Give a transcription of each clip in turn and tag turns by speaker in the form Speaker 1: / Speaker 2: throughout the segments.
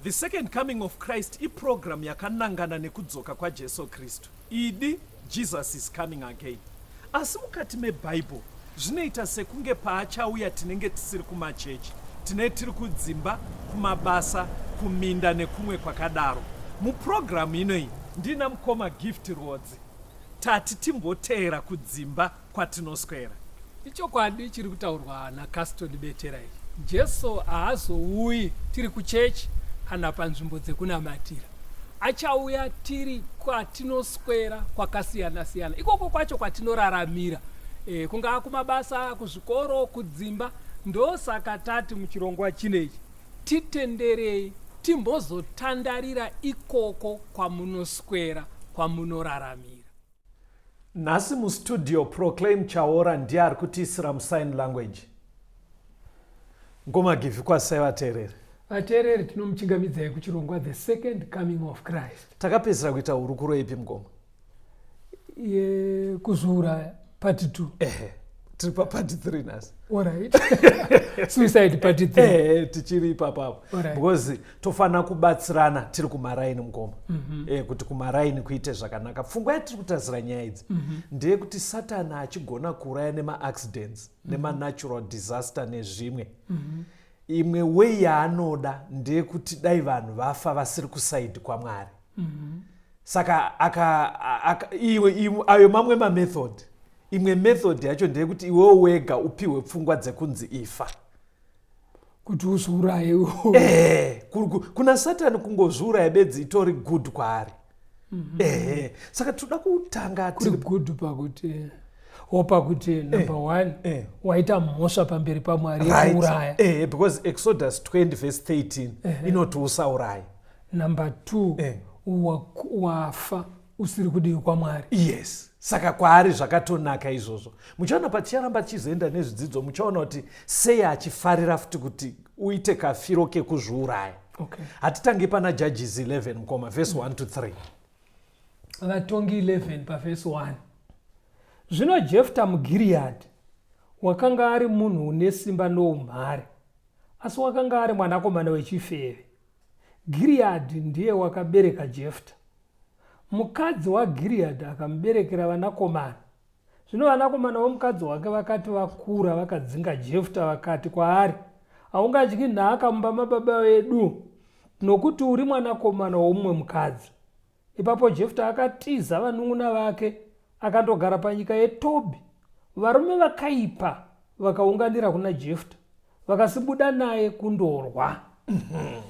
Speaker 1: The second coming of Christ iprogram yakanangana nekudzoka kwaJesu Kristu. Idi Jesus is coming again. Asi mukati meBible zvinoita sekunge paachauya tinenge tisiri kumachechi, tinenge tiri kudzimba, kumabasa, kuminda nekumwe kwakadaro. Muprogramu inoyi ndina mukoma Gift Rodzi tati timboteera kudzimba kwatinoswera.
Speaker 2: Ichokwadi chiri kutaurwa naCaston Beterai. Jesu haazouyi tiri kuchechi kana panzvimbo dzekunamatira. Achauya tiri kwatinoswera kwakasiyana-siyana. Ikoko kwacho kwatinoraramira. Kungaa kumabasa, kuzvikoro, kudzimba. Ndosaka tati muchirongwa chinechi titenderei timbozotandarira ikoko kwamunoswera, kwamunoraramira.
Speaker 1: Nhasi mustudio Proclaim Chaora ndiye ari kutiisira musign language. Ngoma Givi kwasai vateereri.
Speaker 2: Vateereri tinomuchingamidzai kuchirongwa The Second Coming of Christ.
Speaker 1: Takapedzera kuita hurukuro ipi mugoma?
Speaker 2: Kuzura part 2.
Speaker 1: Tiri part 3 nhasi.
Speaker 2: Alright. Suicide part 3.
Speaker 1: Tichiri ipapapo.
Speaker 2: Alright.
Speaker 1: Because tofana kubatsirana tiri kumaraini mugoma. Kuti kumaraini kuite zvakanaka. Pfungwa yatiri kutarisira nyaya idzi ndeye kuti Satani achigona kuuraya nema-accidents, nema-natural disaster nezvimwe. Imwe way yaanoda ndeye kuti dai vanhu vafa vasiri kusaidi kwaMwari. Saka ayo mamwe mamethod. Imwe method yacho ndeye kuti iwewo wega upiwe pfungwa dzekunzi ifa.
Speaker 2: Kuti uzviuraye.
Speaker 1: Kuna Satani kungozviuraya bedzi itori good kwaari. Saka toda kutanga
Speaker 2: kuri good pakuti pakuti number 1 waita mhosva pamberi paMwari kuuraya.
Speaker 1: Because Exodus 20 verse 13 inoti usauraye.
Speaker 2: Number 2 wafa usiri kudivi kwaMwari.
Speaker 1: Yes. Saka kwaari zvakatonaka izvozvo. Muchaona paticharamba tichizoenda nezvidzidzo muchaona kuti sei achifarira futi kuti uite kafiro kekuzviuraya. Hatitangi pana Judges 11 mukoma verse 1 to 3.
Speaker 2: Vatongi 11 paverse 1. Zvino Jefta muGireadhi wakanga ari munhu une simba noumhare, asi wakanga ari mwanakomana wechifeve. Gireadhi ndiye wakabereka Jefta. Mukadzi waGireadhi akamuberekera vanakomana. Zvino vanakomana vomukadzi wake vakati vakura vakadzinga Jefta vakati kwaari, haungadyi nhaka mumba mababa vedu nokuti uri mwanakomana womumwe mukadzi. Ipapo Jefta akatiza vanun'una vake akandogara panyika yeTobi. Varume vakaipa vakaunganira kuna Jefta vakasibuda naye kundorwa.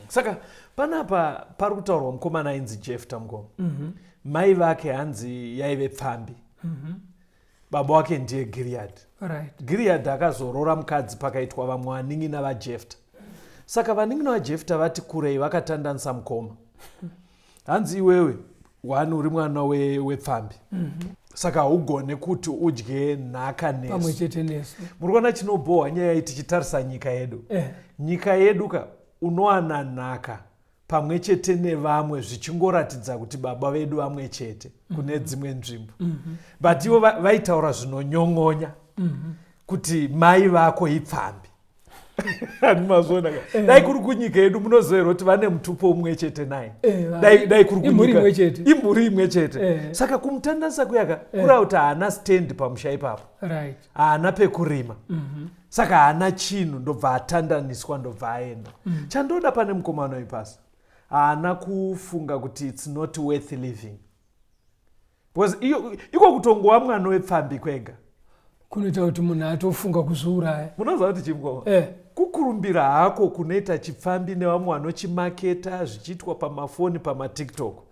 Speaker 1: Saka panapa pari kutaurwa mukomana ainzi Jefta mugoma. Mai vake hanzi yaive Pfambi. Baba wake ndiye Gireadhi. Gireadhi akazorora mukadzi pakaitwa vamwe vaning'ina vaJefta. Saka vaning'ina vaJefta vati kurei vakatandanisa mukoma. Hanzi iwewe uri mwana wepfambi. Saka haugone kuti udye nhaka nesu.
Speaker 2: Pamwe chete nesu.
Speaker 1: Muri kuona chinobhohwa nyaya iyi tichitarisa nyika yedu. Nyika yedu unowana nhaka pamwe chete nevamwe zvichingoratidza kuti baba vedu vamwe chete kune dzimwe nzvimbo. But ivo vaitaura zvinonyong'onya kuti mai vako ipfambi. Handimazvona. Dai kuri kunyika yedu munozoerwa kuti vane mutupo umwe chete naye. Dai kuri kunyika imburi imwe chete. Saka kumutandasa kuyaka kura kuti haana stand pamusha ipapo. Haana pekurima. Saka haana chinhu ndobva atandaniswa ndobva aenda. Chandoda pane mukomana ipasa. Haana kufunga kuti it's not worth living. Because iko kutongova mwana wepfambi kwega.
Speaker 2: Kunoita kuti munhu atofunga kuzviuraya.
Speaker 1: Munoziva kuti chimukoma? Kukurumbira hako kunoita chipfambi nevamwe vanochimaketa zvichiitwa pamafoni pamaTiktok.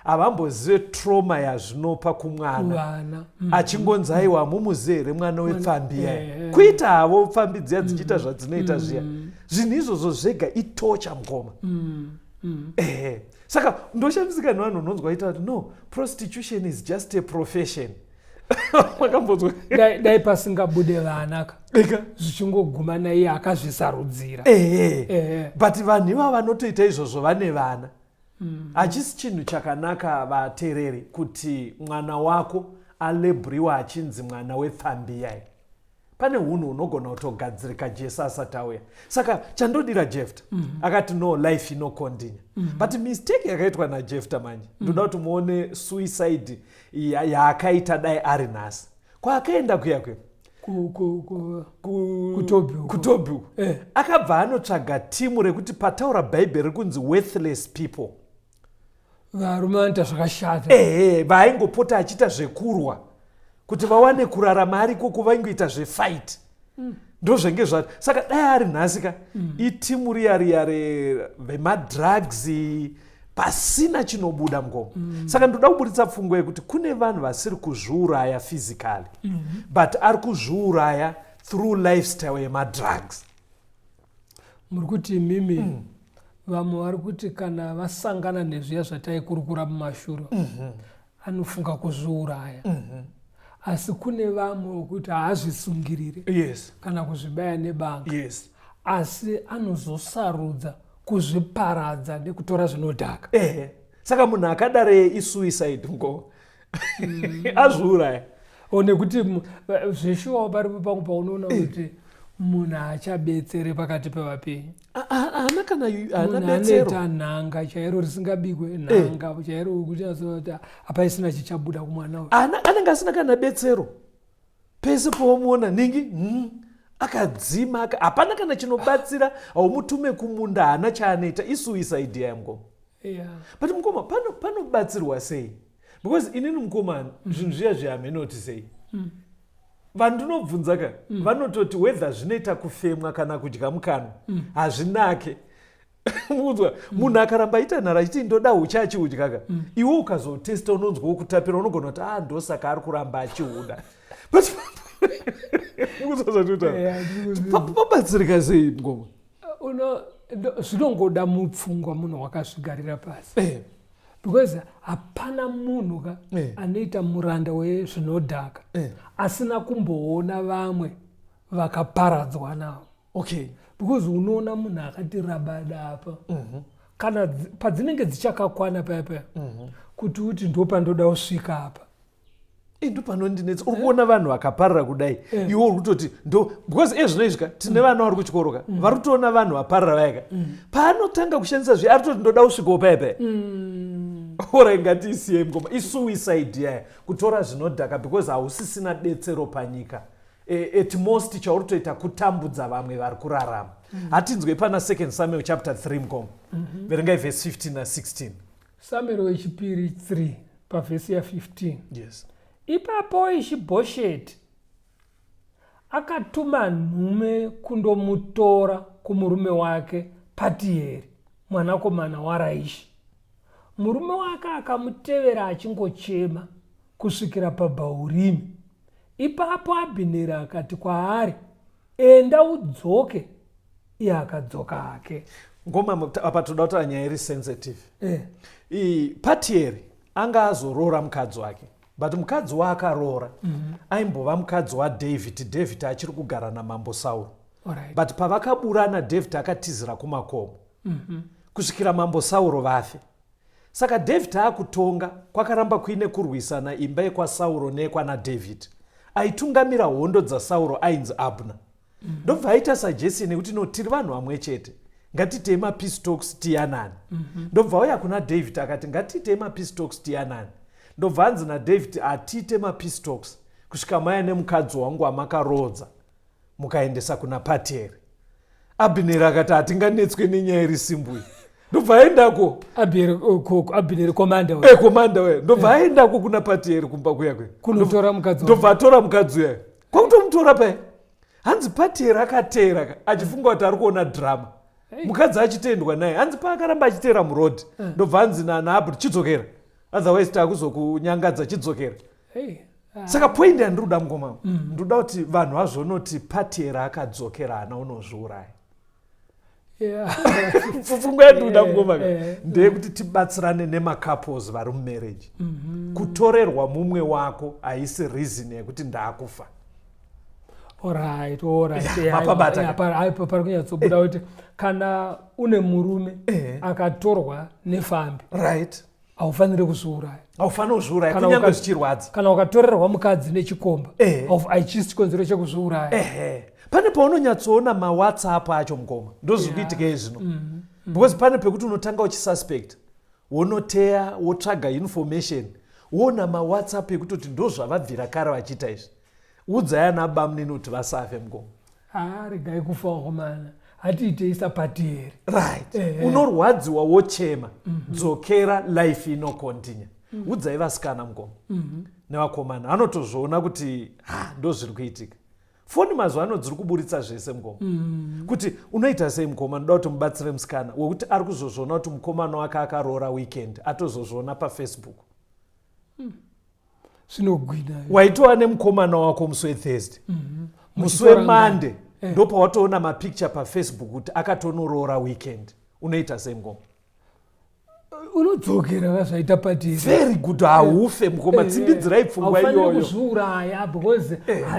Speaker 1: Havambozive trauma yazvinopa kumwana. Achingonzi aiwa mumuzere mwana wepfambi yaya. Kuita havo pfambi dziya dzichiita zvadzinoita zviya. Zvinhu izvozvo zvega itocha mukoma. Saka ndoshamisika nevanhu unonzwa vaita kuti no, prostitution is just a profession.
Speaker 2: Dai pasingabude vana zvichingoguma naiye akazvisarudzira.
Speaker 1: But vanhu ivava vanotoita izvozvo vane vana. Hachisi chinhu chakanaka vateereri kuti mwana wako alebhuriwa achinzi mwana wepfambi yai. pane hunhu hunogona kutogadzirika Jesu asati auya. Saka chandodira Jefta akati no, life inokontinue. But mistake yakaitwa naJefta manje ndoda kuti muone suicide yaakaita dai ari nhasi. Kwaakaenda kuyakwe kutobhu akabva anotsvaga timu rekuti pataura bhaibheri kunzi worthless people,
Speaker 2: varume vanoita zvakashata,
Speaker 1: vaingopota achiita zvekurwa kuti vawane kurarama ariko kuvaingoita zvefight. Ndozvenge zvacho. Saka dai ari nhasika itimu riya vemadrugs pasina chinobuda mngoma. Saka ndoda kuburitsa pfungwa yekuti kune vanhu vasiri kuzviuraya physically but ari kuzviuraya through lifestyle yemadrugs.
Speaker 2: muri kuti mimi vamwe vari kuti kana vasangana nezviya zvataikurukura mumashure anofunga kuzviuraya. Asi kune vamwe vokuti haazvisungirire kana kuzvibaya nebanga, asi anozosarudza kuzviparadza nekutora zvinodhaka.
Speaker 1: Saka munhu akadare isuicide ngo azviuraya.
Speaker 2: Nekuti zveshuwa paripo pangu paunoona kuti munhu achabetsere pakati pevapenyu.
Speaker 1: Haana kana
Speaker 2: anoita nhanga chairo risingabikwe, nhanga chairo kuti hapaisina chichabuda kumwana uyu.
Speaker 1: Anenge asina kana betsero. Pese pomuona ningi akadzima, hapana kana chinobatsira, haumutume kumunda, haana chaanoita, isuicide yamgo. But mukoma panobatsirwa sei? Because inini mukomana zvinhu zviya zviamenoti sei? Vandinobvunza ka vanototi whether zvinoita kufemwa kana kudya mukanwa hazvinake. Munhu akaramba aita nhara achiti ndoda uchi achiudya ka iwe ukazotesta unonzwa wokutapira unogona kuti ndosaka ari kuramba achiuda. Pabatsirika sei ngoma?
Speaker 2: Zvinongoda mupfungwa munhu wakazvigarira pasi. Because hapana munhu ka anoita muranda wezvinodhaka asina kumboona vamwe vakaparadzwa navo. Because unoona munhu akati rabada apa kana padzinenge dzichakakwana paya kuti uti ndo pandoda kusvika apa.
Speaker 1: Ndo panondinetsa. Uri kuona vanhu vakaparara kudai iwe uri kutoti ndo because ezvinoizvika tine vana vari kuchikoro ka vari kutoona vanhu vaparara vayaka paanotanga kushandisa zvi ari kutoti ndoda kusvikawo paya. Ora ngatiisiye ngoma isuicide yaya kutora zvinodhaka because hausisina detsero panyika. At most chauri kutoita kutambudza vamwe vari kurarama. Hatinzwe pana 2 Samuel chapter 3 mukoma verengai verse 15 na 16.
Speaker 2: Samuel wechipiri 3 pavhesi ya 15. Ipapo Ishi-Bhosheti akatuma nhume kundomutora kumurume wake Patieri mwanakomana waRaishi. Murume wake akamutevera achingochema kusvikira paBhaurimi. Ipapo Abhineri akati kwaari, enda udzoke. Iye akadzoka hake.
Speaker 1: Ngoma apa toda kuti nyaya iri sensitive. Patieri anga azorora mukadzi wake. But mukadzi waakaroora aimbova mukadzi waDhavhidhi. Dhavhidhi achiri kugara namambo Sauro. But pavakaburana Dhavhidhi akatizira kumakomo kusvikira mambo Sauro vafe. Saka Dhavhidhi akutonga kwakaramba kuine kurwisana imba yekwaSauro neyekwaDhavhidhi. Aitungamira hondo dzaSauro ainzi Abna. Ndobva aita suggestion yekuti no tiri vanhu vamwe chete ngatiitei mapeace talks tiyanani. Ndobva auya kuna Dhavhidhi akati ngatiitei mapeace talks tiyanani. Ndobva anzi naDhavhidhi atiite mapeace talks kusvika maya nemukadzi wangu amakarodza mukaendesa kuna Patieri. Abhineri akati hatinganetswe nenyaya iri simbui. Ndobva aendako
Speaker 2: Abhineri komanda
Speaker 1: we ndobva aendako kuna Patieri kumba kuyakwe
Speaker 2: kunotora mukadzi.
Speaker 1: Ndobva atora mukadzi uya kwakutomutora paya. Hanzi Patieri akateera achifunga kuti ari kuona drama. Mukadzi achitendwa naye hanzi paakaramba achiteera murodhi. Ndobva hanzi naAbhineri chidzokera, otherwise taakuzokunyangadza chidzokera. Saka point yandiruda mngoma ndoda kuti vanhu vazvonoti Patieri akadzokera hana unozviuraya. Pfungwa yandiruda mngoma ndeyekuti tibatsirane nemacouples vari mumarriage. Kutorerwa mumwe wako haisi reason yekuti ndaakufa.
Speaker 2: Alright. Apo pari kunyatsobuda kuti kana une murume akatorwa nefambi haufaniri kuzviuraya.
Speaker 1: Haufaniri kuzviuraya kunyange zvichirwadza.
Speaker 2: Kana ukatorerwa mukadzi nechikomba haichisi chikonzero chekuzviuraya.
Speaker 1: Pane paunonyatsoona maWhatsApp acho mukoma ndozviri kuitika izvino. Because pane pekuti unotanga uchisuspect, wonoteya, wotsvaga information, woona maWhatsApp ekutoti ndozvavabvira kare vachiita izvi. Udzai ana bamunini kuti vasafe mukoma.
Speaker 2: Regai kufa ngomana. Hatiiteisa pati here.
Speaker 1: Right. Unorwadziwa wochema. Dzokera life inokontinue. Udzai vasikana mukoma. Nevakomana anotozviona kuti ndozviri kuitika. Foni mazuva ano dziri kuburitsa zvese mukoma. Kuti unoita sei mukoma, ndoda kuti mubatsire musikana wekuti ari kuzozviona kuti mukomana wake akaroora weekend atozozviona paFacebook.
Speaker 2: Zvinogwina.
Speaker 1: Waitova nemukomana wako musi weThursday. Musi weMonday ndo pawatoona mapicture paFacebook kuti akatonoroora weekend. Unoita sei mukoma?
Speaker 2: Unodzokera vazvaita patiri.
Speaker 1: Very good. Haufe mukoma, tsimbidzirai pfungwa iyoyo.
Speaker 2: Haufaniri kuzviuraya because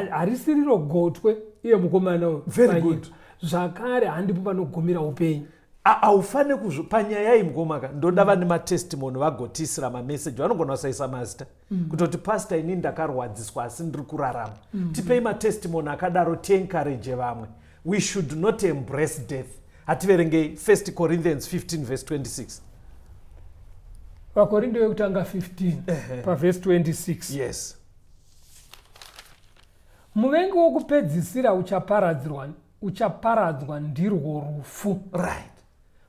Speaker 2: harisiriro gotwe iye mukomana uyu.
Speaker 1: Very good.
Speaker 2: Zvakare handipo panogumira upenyu.
Speaker 1: Haufaniri panyaya iyi mukomaka ndoda vane matestimony vagotisira mameseji vanogona kusaisa mazita kutoti pastor ini ndakarwadziswa asi ndiri kurarama. Tipei matestimony akadaro tiencourage vamwe. We should not embrace death. Hativerengei 1 Corinthians 15 verse 26.
Speaker 2: Vakorinde vekutanga 15 paverse 26.
Speaker 1: Yes.
Speaker 2: Muvengi wokupedzisira uchaparadzwa ndirwo rufu.
Speaker 1: Right.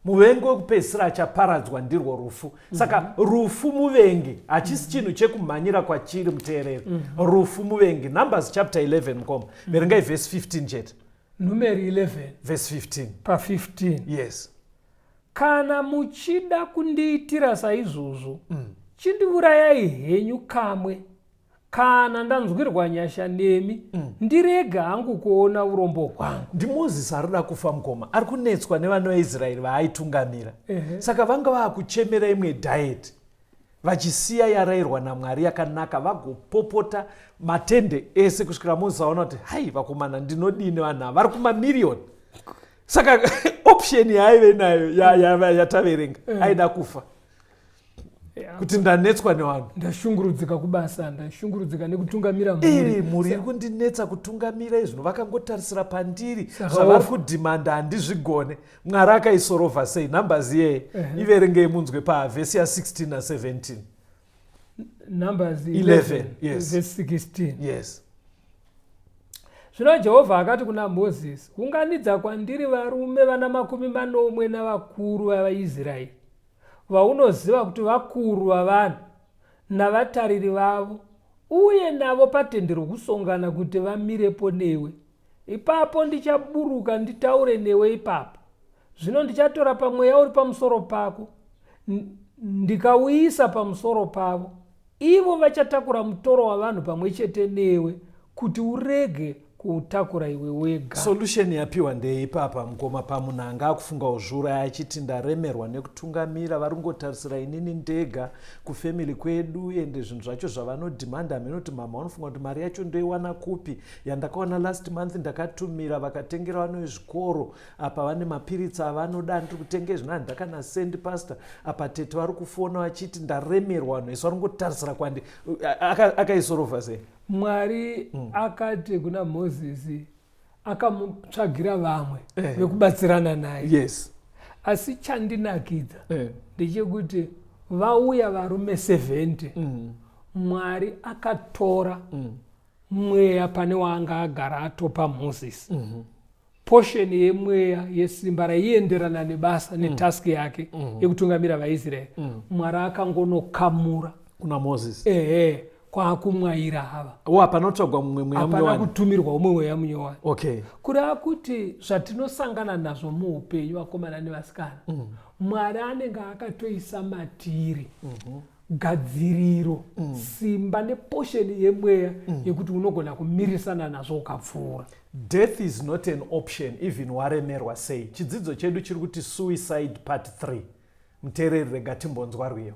Speaker 1: Muvengi wokupedzisira achaparadzwa ndirwo rufu. Saka rufu muvengi hachisi chinhu chekumhanyira kwachiri muteereri. Rufu muvengi. Numbers chapter 11 mukoma. Verengai verse 15 chete.
Speaker 2: Numeri 11
Speaker 1: verse 15.
Speaker 2: Pa 15.
Speaker 1: Yes.
Speaker 2: Kana muchida kundiitira saizvozvo, chindiurayai henyu kamwe. Kana ndanzwirwa nyasha nemi, ndirega hangu kuona urombo hwangu. NdiMozisi arida
Speaker 1: kufa mukoma. Ari kunetswa nevana veIsraeri vaaitungamira. Saka vanga vakuchemera imwe diet. Vachisiya yarayirwa naMwari yakanaka vagopopota matende ese kusvikira Mozisi aona kuti hai vakomana ndinodini vanhu ava vari kumamiliyoni. Saka option yaaive nayo yataverenga aida kufa. Kuti ndanetswa nevanhu.
Speaker 2: Ndashungurudzika kubasa, ndashungurudzika nekutungamira mhuri.
Speaker 1: Mhuri iri kundinetsa kutungamira izvino vakangotarisira pandiri zvavari kudhimanda handizvigone. Mwari akaisorova sei? Numbers iyeye iverengei munzwe pavhesi ya16 na17.
Speaker 2: Numbers 11
Speaker 1: yes.
Speaker 2: Verse 16.
Speaker 1: Yes.
Speaker 2: Zvino Jehovha akati kuna Mozisi, unganidza kwandiri varume vana 40 navakuru vavaIsraeri, vaunoziva kuti vakuru vavanhu navatariri vavo, uye navo patende rokusongana kuti vamirepo newe. Ipapo ndichaburuka nditaure newe ipapo. Zvino ndichatora pamweya uri pamusoro pako, ndikauisa pamusoro pavo. Ivo vachatakura mutoro wavanhu pamwe chete newe kuti urege kuutakura iwe wega.
Speaker 1: Solution yapiwa ndeipapa mukoma pamunhu anga akufunga uzvura achiti ndaremerwa nekutungamira vari kungotarisira inini ndega kufamily kwedu ende zvinhu zvacho zvavanodhimanda minoti mama unofunga kuti mari yacho ndoiwana kupi yandakawana last month ndakatumira vakatengera vano vezvikoro apa vane mapiritsi avanoda ndiri kutenga zvino handakana send pastor apa tete vari kufona vachiti ndaremerwa vanhu isi vari kungotarisira kwandi akaisorova sei?
Speaker 2: Mwari akati kuna Mozisi akamutsvagira vamwe vekubatsirana naye.
Speaker 1: Yes.
Speaker 2: Asi chandinakidza ndechekuti vauya varume 70 Mwari akatora mweya pane waanga agara atopa Mozisi. Portion yemweya yesimba raienderana nebasa netask yake yekutungamira vaIsraeri. Mwari akangonokamura
Speaker 1: kuna Mozisi.
Speaker 2: Kwakumwaira hava.
Speaker 1: Hapana kutsvagwa mumwe mweya munyowani.
Speaker 2: Hapana kutumirwa umwe mweya munyowani.
Speaker 1: Okay.
Speaker 2: Kureva kuti zvatinosangana nazvo muupenyu vakomana nevasikana. Mwari anenge akatoisa matiri, gadziriro, simba neposheni yemweya yekuti unogona kumirisana nazvo ukapfuura.
Speaker 1: Death is not an option even waremerwa sei. Chidzidzo chedu chiri kuti suicide part 3. Muteereri rega timbonzwa rwiyo.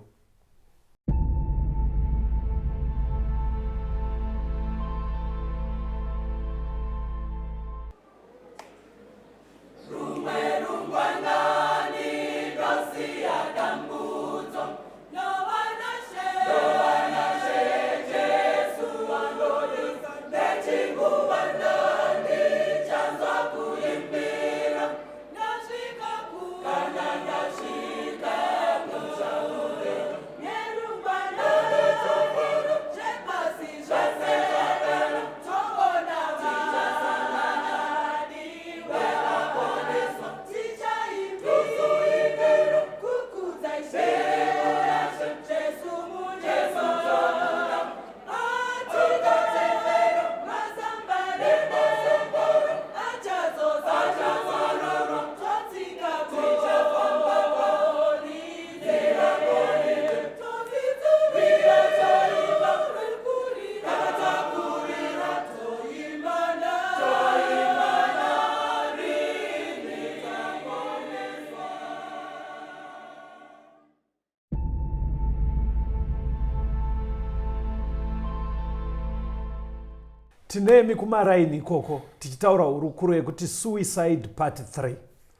Speaker 1: tinemi kumaraini ikoko tichitaura hurukuro yekuti suicide part 3.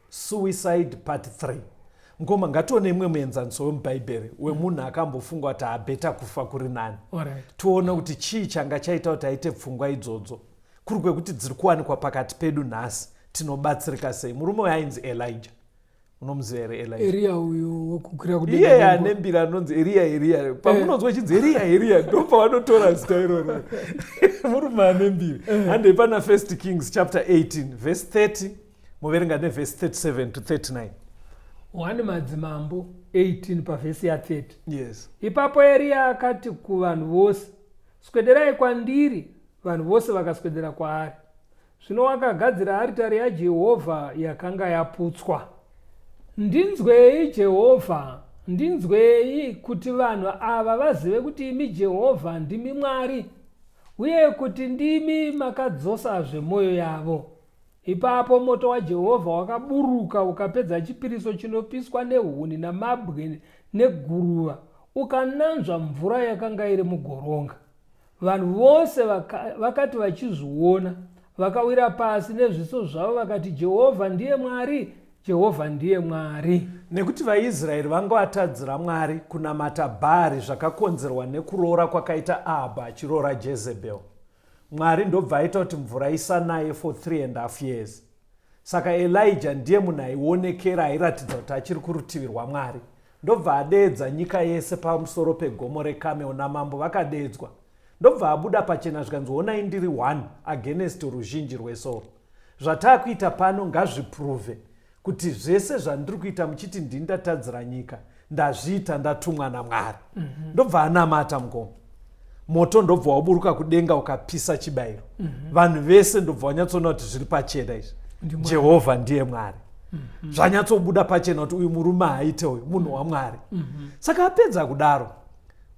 Speaker 1: Suicide part 3. Ngoma ngatione imwe muenzaniso wemubhaibheri wemunhu akambofunga kuti habheta kufa kuri nani. Tione kuti chii changa chaita kuti aite pfungwa idzodzo. Kuri kwekuti dziri kuwanikwa pakati pedu nhasi tinobatsirika sei. Murume wainzi Elijah. Unomuziva here Elijah?
Speaker 2: Eria uyo wokukwira kudenga.
Speaker 1: Iye anembira anonzi Eria. Pamunonzwa chinzi Eria ndo pavanotora zita iroro. Murume anembira. Ande pana 1 Kings chapter 18 verse 30 muverenga neverse 37 to 39.
Speaker 2: 1 Madzimambo 18 pavhesi ya 30.
Speaker 1: Yes.
Speaker 2: Ipapo Eria akati kuvanhu vose, swederai kwandiri. Vanhu vose vakaswedera kwaari. Zvino akagadzira aritari yaJehovha yakanga yaputswa. Ndinzwei Jehovha, ndinzwei kuti vanhu ava vazive kuti imi Jehovha ndimi Mwari, uye kuti ndimi makadzosazve mwoyo yavo. Ipapo moto waJehovha wakaburuka ukapedza chipiriso chinopiswa nehuni namabwe neguruva, ukananzva mvura yakanga iri mugoronga. Vanhu vose vakati vachizviona vakawira pasi nezviso zvavo vakati, Jehovha ndiye Mwari, Jehovha ndiye Mwari.
Speaker 1: Nekuti vaIsraeri vanga vatadzira Mwari kunamata Bhaari zvakakonzerwa nekuroora kwakaita Ahabhu achiroora Jezebhel. Mwari ndobva aita kuti mvura isanaye for 3.5 years. Saka Elijah ndiye munhu aionekera airatidza kuti achiri kurutivi rwaMwari. Ndobva adeedza nyika yese pamusoro pegomo reKameo namambo vakadeedzwa. Ndobva abuda pachena zvikanzi onai ndiri 1 against ruzhinji rwesoro. Zvatakuita pano ngazvipruve kuti zvese zvandiri kuita muchiti ndini ndatadzira nyika ndazviita ndatumwa naMwari. Ndobva anamata mgomo. Moto ndobva waburuka kudenga ukapisa chibayiro. Vanhu vese ndobva vanyatsoona kuti zviri pachena izvi. Jehovha ndiye Mwari. Zvanyatsobuda pachena kuti uyu murume haaite uyu munhu waMwari. Saka apedza kudaro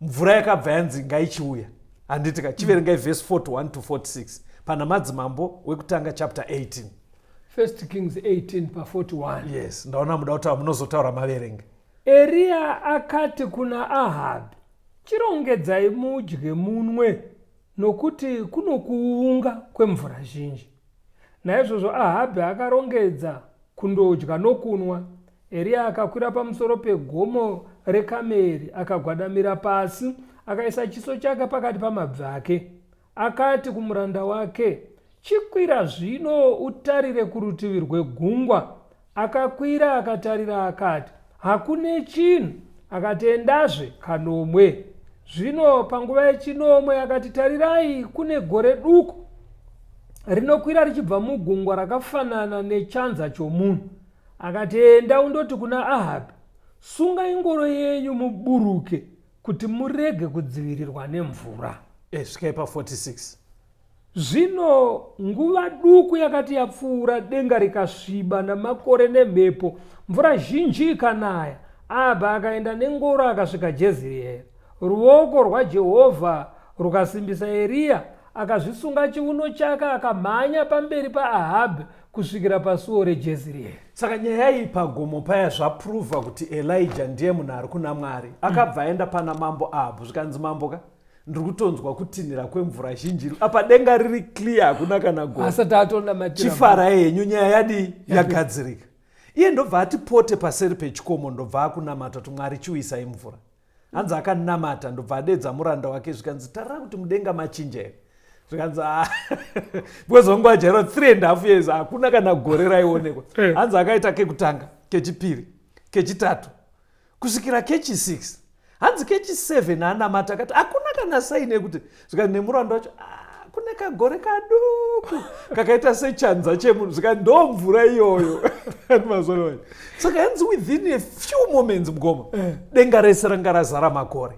Speaker 1: mvura yakabva yanzi ngaichiuya. Handiti chiverengai verse 41 to 46 pana Madzimambo wekutanga chapter 18.
Speaker 2: 1 Kings 18 pa 41.
Speaker 1: Yes, ndaona muda kuti munozotaura maverenge.
Speaker 2: Eria akati kuna Ahabhi, chirongedzai mudye munwe, nokuti kuno kuunga kwemvura zhinji. Naizvozvo Ahabhi akarongedza kundodya nokunwa. Eria akakwira pamusoro pegomo reKameri akagwadamira pasi, akaisa chiso chake pakati pamabvi ake. Akati kumuranda wake, chikwira zvino utarire kurutivi rwegungwa. Akakwira akatarira akati, hakune chinhu. Akatendazve kanomwe. Zvino panguva yechinomwe akati, tarirai, kune gore duku rinokwira richibva mugungwa rakafanana nechanza chomunhu. Akatenda undoti kuna Ahabhi, sungai ngoro yenyu muburuke kuti murege kudzivirirwa nemvura.
Speaker 1: Svikai pa 46.
Speaker 2: Zvino nguva duku yakati yapfuura, denga rikasviba namakore nemhepo, mvura zhinji ikanaya. Ahabhi akaenda nengoro akasvika Jezreeri. Ruoko rwaJehovha rukasimbisa Eria, akazvisunga chiuno chake akamhanya pamberi paAhabhi kusvikira pasuo reJezreeri.
Speaker 1: Saka nyaya iyi pagomo paya zvapruva kuti Elijah ndiye munhu ari kuna Mwari. Akabva aenda pana mambo Ahabhu zvikanzi mamboka ndiri kutonzwa kutinhira kwemvura zhinji apa denga riri clear hakuna kana gore.
Speaker 2: Asati atonamatira
Speaker 1: chifarai henyu nyaya yadi yagadzirika. Iye ndobva ati pote paseri pechikomo ndobva akunamata kuti Mwari chiuyisai mvura. Hanzi akanamata ndobva adedza muranda wake zvikanzi tarira kuti mudenga machinja here. Zvikanzi because wangu ajaira 3.5 years hakuna kana gore raionekwa. Hanzi akaita kekutanga, kechipiri, kechitatu kusvikira kechi6. Hanzi kechi7 anamata akati hakuna kana saini yekuti zvikanzi nemuranda wacho kune kagore kaduku kakaita sechanza chemunhu zvikanzi ndo mvura iyoyo. Saka hanzi within a few moments mugoma denga rese ranga razara makore.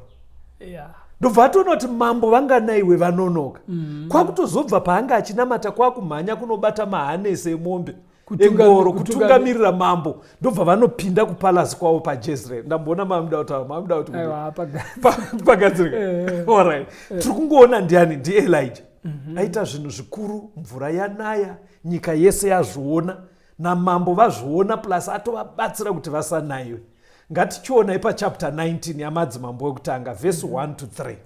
Speaker 1: Ndobva atoona kuti mambo vanganaiwe vanonoka. Kwakutozobva paanga achinamata kwakumhanya kunobata mahanesi emombe engoro kutungamirira mambo. Ndobva vanopinda kupalace kwavo paJezreeri. Ndamboona mamuda kuti pagadzirika. Alright. Tiri kungoona ndiani ndiElijah. Aita zvinhu zvikuru, mvura yanaya, nyika yese yazviona namambo vazviona plus atovabatsira kuti vasanaiwe. Ngatichiona ipa chapter 19 yaMadzimambo wekutanga verse 1 to 3.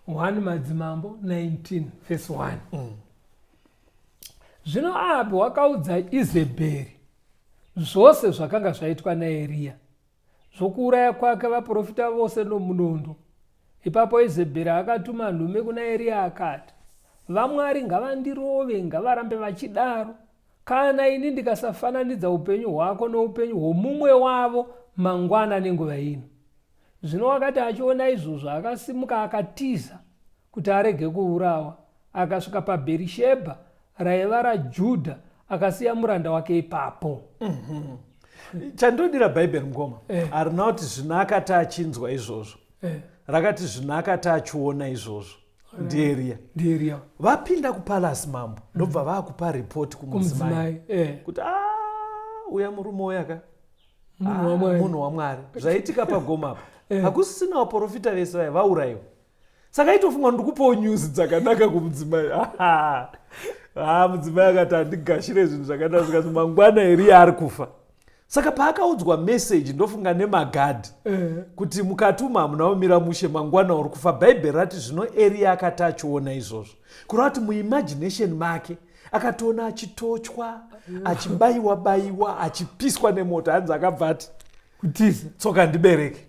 Speaker 2: 1 Madzimambo 19 verse 1. zvino Ahabhi wakaudza Izebheri zvose zvakanga zvaitwa naEria, zvokuuraya kwake vaprofita vose nomunondo. Ipapo Izebheri akatuma nhume kuna Eria akati, vamwari ngavandirove, ngavarambe vachidaro, kana ini ndikasafananidza upenyu hwako noupenyu hwomumwe wavo mangwana nenguva ino. Zvino wakati achiona izvozvo, akasimuka akatiza kuti arege kuurawa. Akasvika paBherishebha raiva raJudha, akasiya muranda wake ipapo.
Speaker 1: Chandodira Bhaibheri Mukoma harina kuti zvino akati achinzwa izvozvo, rakati zvino akati achiona izvozvo ndiEria. Vapinda kupalasi mambo ndobva vakupa ripoti kumudzimai kuti uya murume uyaka munhu waMwari, zvaitika pagomo apa hakusisina vaprofita vese vaya vaurayiwa. Saka itofunga ndikupawo nyuzi dzakanaka kumudzimai. Mudzimai akati handigashire zvinhu zvakanaka, zvikati mangwana Eria ari kufa. Saka paakaudzwa meseji ndofunga nemagadhi kuti mukatuma hamuna kumira mushe, mangwana uri kufa. Bhaibheri rati zvino Eria akati achiona izvozvo, kureva kuti muimagination make akatoona achitochwa, achibayiwa, achipiswa nemoto. Hanzi akabva ati
Speaker 2: kutiza
Speaker 1: tsoka ndibereke.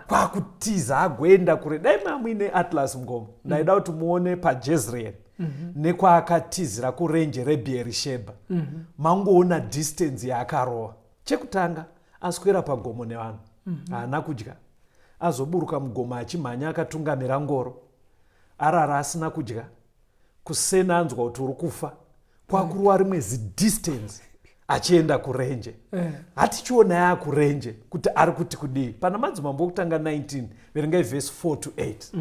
Speaker 1: Kwakutiza agoenda kure. Dai mamuine Atlas Mukoma, ndaida kuti muone paJezreeri nekwaakatizira kurenje reBherishebha, mangoona distance yaakarova. Chekutanga aswera pagomo nevanhu, haana kudya. Azoburuka mugomo achimhanya akatungamira ngoro, arara asina kudya. Kusena anzwa kuti uri kufa, kwakuruwa rimwe zidistance achienda kurenje. Hatichiona yaakurenje kuti ari kuti kudii. Pana madzimambo okutanga 19 verengai vhesi 4 to 8.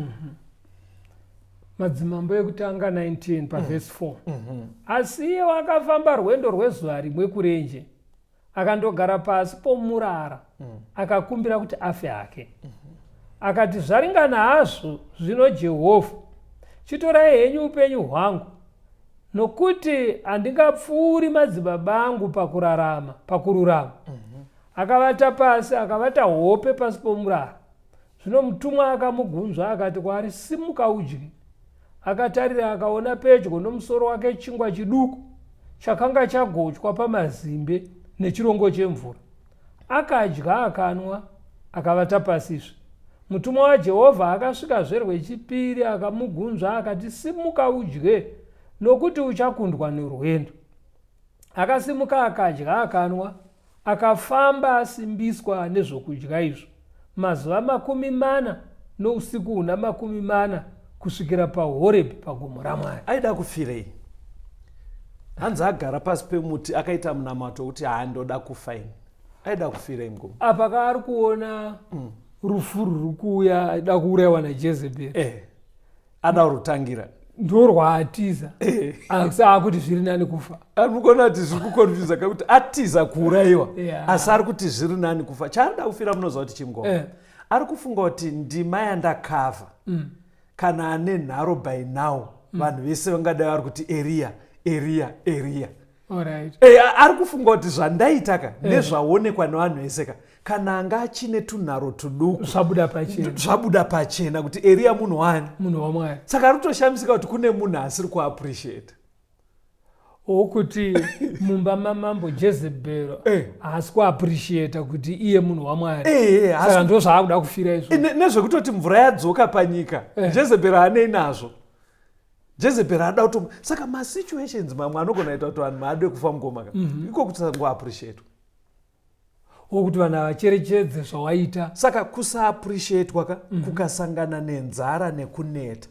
Speaker 2: Madzimambo ekutanga 19 pavhesi 4. Asi iye wakafamba rwendo rwezuva rimwe kurenje, akandogara pasi pomurara, akakumbira kuti afe hake. Akati, zvaringana hazvo zvino Jehovha, chitorai henyu upenyu hwangu, nokuti handingapfuuri madzibaba angu pakururama. Akavata pasi, akavata hope pasi pomurara. Zvino mutumwa akamugunzva akati kwaari, simuka udye. Akatarira akaona pedyo nomusoro wake chingwa chiduku chakanga chagochwa pamazimbe nechirongo chemvura. Akadya akanwa, akavata pasizve. Mutumwa waJehovha akasvikazve rwechipiri akamugunzva akati, simuka udye, nokuti uchakundwa nerwendo. Akasimuka akadya akanwa, akafamba asimbiswa nezvokudya izvo mazuva 40 nousiku huna 40 kusvikira paHorebhi pagomo raMwari.
Speaker 1: Aida kufirei? Hanzi agara pasi pemuti akaita munamato kuti haandoda kufa ini. Aida kufirei Mukoma?
Speaker 2: Apa kaari kuona rufu ruri kuuya aida kuurayiwa naJezebheri.
Speaker 1: Ada kurutangira.
Speaker 2: Ndorwaatiza. Asi akuti zviri nani kufa.
Speaker 1: Anokona kuti zviri kukonfyuza kuti atiza kuurayiwa, asi ari kuti zviri nani kufa. Chaanoda kufira munoziva kuti chimugoma. Ari kufunga kuti ndima yandakavha kana ane nharo by now vanhu vese vangadai vari kuti Eria. Ari kufunga kuti zvandaitaka nezvaonekwa nevanhu vese kana anga achine tunharo tuduku zvabuda pachena kuti Eria munhu wani,
Speaker 2: munhu waMwari.
Speaker 1: Saka ari kutoshamisika kuti kune munhu asiri kuappreciate.
Speaker 2: Okuti mumba mamambo Jezebheri haasi kuappreciate kuti iye munhu waMwari. Saka ndo zvaakuda kufira izvo.
Speaker 1: Nezvekutoti mvura yadzoka panyika, Jezebheri haanei nazvo. Jezebheri ada kuti saka masituations mamwe anogona kuita kuti vanhu maade kufa Mukoma iko kuti sangoappreciate.
Speaker 2: Okuti vanhu havacherechedze zvawaita.
Speaker 1: Saka kusaappreciatwa kukasangana nenzara nekuneta.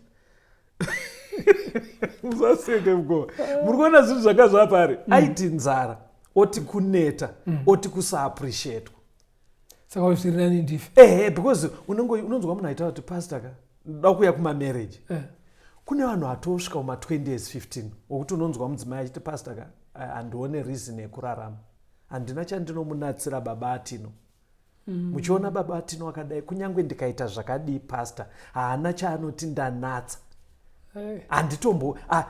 Speaker 1: Musaseke Mukoma. Muri kuona zvinhu zvanga zvapari. Aiti nzara, oti kuneta, oti kusaappreciatwa.
Speaker 2: Saka zviri nani ndife.
Speaker 1: Because unonzwa munhu aita kuti pastor ndoda kuuya kumamarriage. Kune vanhu atosvika kuma 20 years 15 wokuti unonzwa mudzimai achiti pastor handione reason yekurarama, handina chandinomunatsira baba atino. Muchiona baba atino akadai, kunyange ndikaita zvakadii pastor haana chaanoti ndanatsa.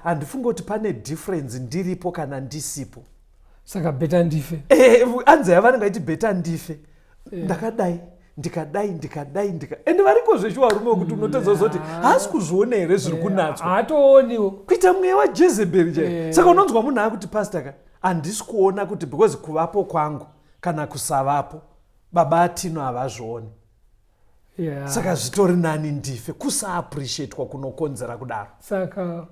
Speaker 1: Handifunga kuti pane difference ndiripo kana ndisipo.
Speaker 2: Saka beta ndife.
Speaker 1: Anzi yavanenge iti beta ndife. Ndakadai ende variko zveshe varume wekuti unotedza zoti haasi kuzviona here zviri kunatswa
Speaker 2: haatooniwo
Speaker 1: kuita mweya wajezebheri chai. Saka unonzwa munhu akuti pastaka handisi kuona kuti because kuvapo kwangu kana kusavapo baba atino havazvioni. Saka zvitori nani ndife kusaappreciatwa kunokonzera kudaro.
Speaker 2: Saka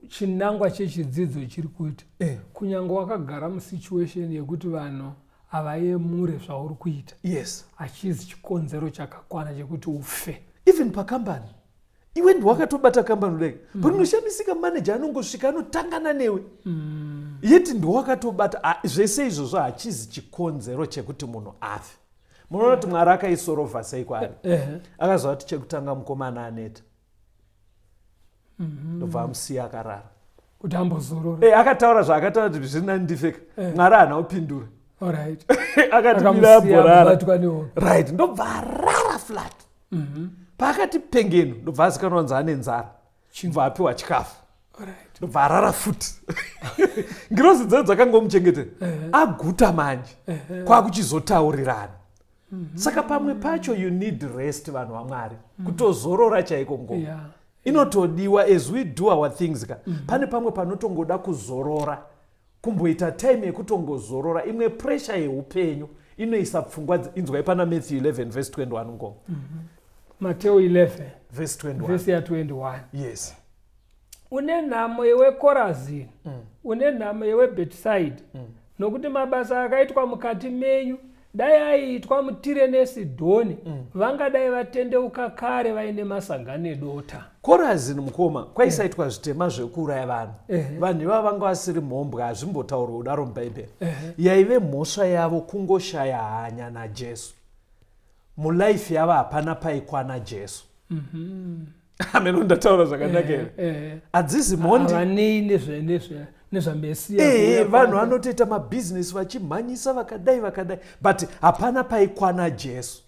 Speaker 2: chinangwa chechidzidzo chiri kuti kunyange wakagara musituation yekuti vanhu havayemure zvauri kuita, hachizi chikonzero chakakwana chekuti ufe.
Speaker 1: Even pakambani iwe ndiwakatobata kambani kudai but unoshamisika manager anongosvika anotangana newe yeti ndiwakatobata zvese izvozvo hachizi chikonzero chekuti munhu afe. Munoona kuti Mwari akaisorova sei kwaari. Akaziva kuti chekutanga mukomana aneta ndobva amusiya akarara
Speaker 2: kuti ambozorora.
Speaker 1: Akataura zvaakataura kuti zvina ndifeka Mwari haana kupindura.
Speaker 2: Akati
Speaker 1: mira aborara right ndobva arara flat. Paakati pengeno ndobva azikanwa kunzi ane nzara ndobva apiwa chikafu ndobva arara futi. Ngirozi dzedu dzakangomuchengetera aguta manje kwakuchizotaurirana. Saka pamwe pacho you need rest vanhu vaMwari kutozorora chaiko ngoma inotodiwa as we do our things pane pamwe panotongoda kuzorora kumboita time yekutongozorora imwe pressure yeupenyu inoisa pfungwa inzwai pana Matthew 11 verse 21 ngoma.
Speaker 2: Mateo 11
Speaker 1: verse 21
Speaker 2: verse ya 21.
Speaker 1: Yes.
Speaker 2: Une nhamo yewe Korazini une nhamo yewe Bethsaida nokuti mabasa akaitwa mukati menyu dai aiitwa muTire neSidhoni vangadai vatendeuka kare vaine masangano edota.
Speaker 1: Korazini mukoma kwaisaitwa zvitema zvekuuraya vanhu. Vanhu ivava vanga vasiri mhombwe hazvimbotaurwa kudaro mubhaibheri. Yaive mhosva yavo kungoshaya hanya naJesu. Mulaifi yavo hapana paikwana Jesu. Ameno ndataura zvakanaka here. Hadzisi mhondi.
Speaker 2: Havanei nezvaMesiya.
Speaker 1: Vanhu vanotoita mabhizinesi vachimhanyisa vakadai but hapana paikwana Jesu.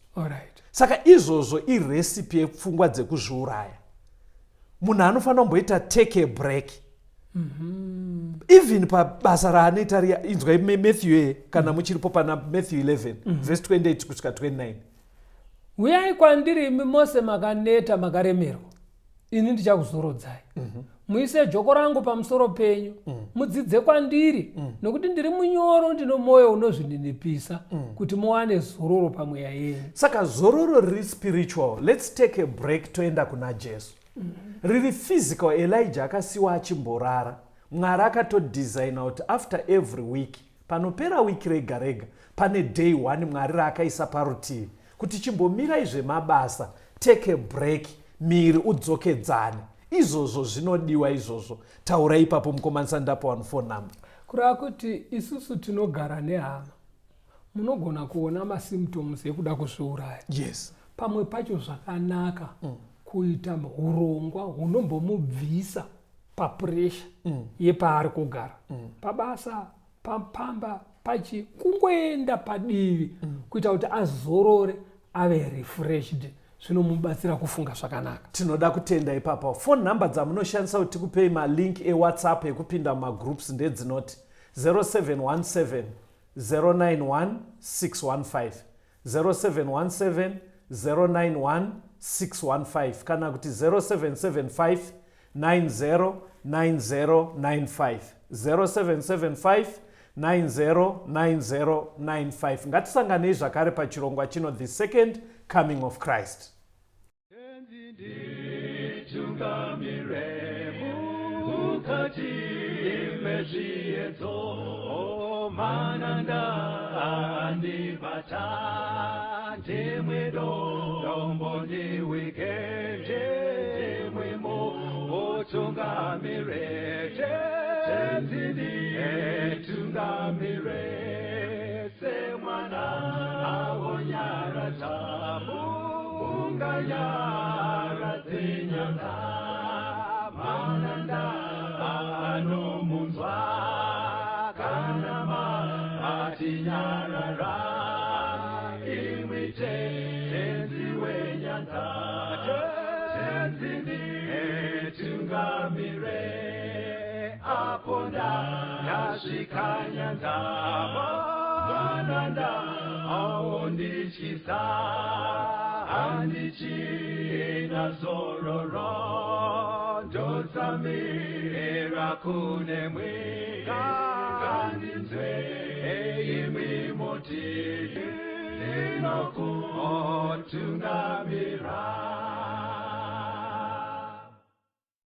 Speaker 1: Saka izvozvo irecipe yepfungwa dzekuzviuraya. Munhu anofanira kumboita take a break. Even pabasa raanoita riya inzwai Matthew kana muchiripo pana Matthew 11 verse 28 kusvika 29.
Speaker 2: Uyai kwandiri imi mose makaneta makaremerwa ini ndichakuzorodzai. Muise joko rangu pamusoro penyu mudzidze kwandiri nokuti ndiri munyoro ndino mwoyo unozvininipisa kuti muwane zororo pamweya yenyu. Saka
Speaker 1: zororo riri spiritual. Let's take a break toenda kuna Jesu. Riri physical Elijah akasiwa achimborara. Mwari akatodesigna kuti after every week panopera wiki rega rega pane day 1 Mwari raakaisa parutivi kuti chimbomirai zvemabasa, take a break, miri udzokedzane. Izvozvo zvinodiwa izvozvo. Taura ipapo mukomanisa ndapa 1 phone number.
Speaker 2: Kureva kuti isusu tinogara nehama munogona kuona masymptoms ekuda kuzviuraya.
Speaker 1: Yes.
Speaker 2: Pamwe pacho zvakanaka kuita urongwa hunombomubvisa papressure yepaari kugara. Pabasa, pamba, pachi kungoenda padivi kuita kuti azorore ave refreshed. Zvinomubatsira kufunga zvakanaka.
Speaker 1: Tinoda kutenda ipapo. Phone number dzamunoshandisa kuti tikupei malink eWhatsApp ekupinda mumagroups ndedzinoti 0717 091 615 0717 091 615 kana kuti 0775 909095 0775 909095. Ngatisanganei zvakare pachirongwa chino The Second Coming of Christ.
Speaker 3: aondichisa andichina zororo ndotsamira kune mwikandinzwe imwi moti ndinokutungamira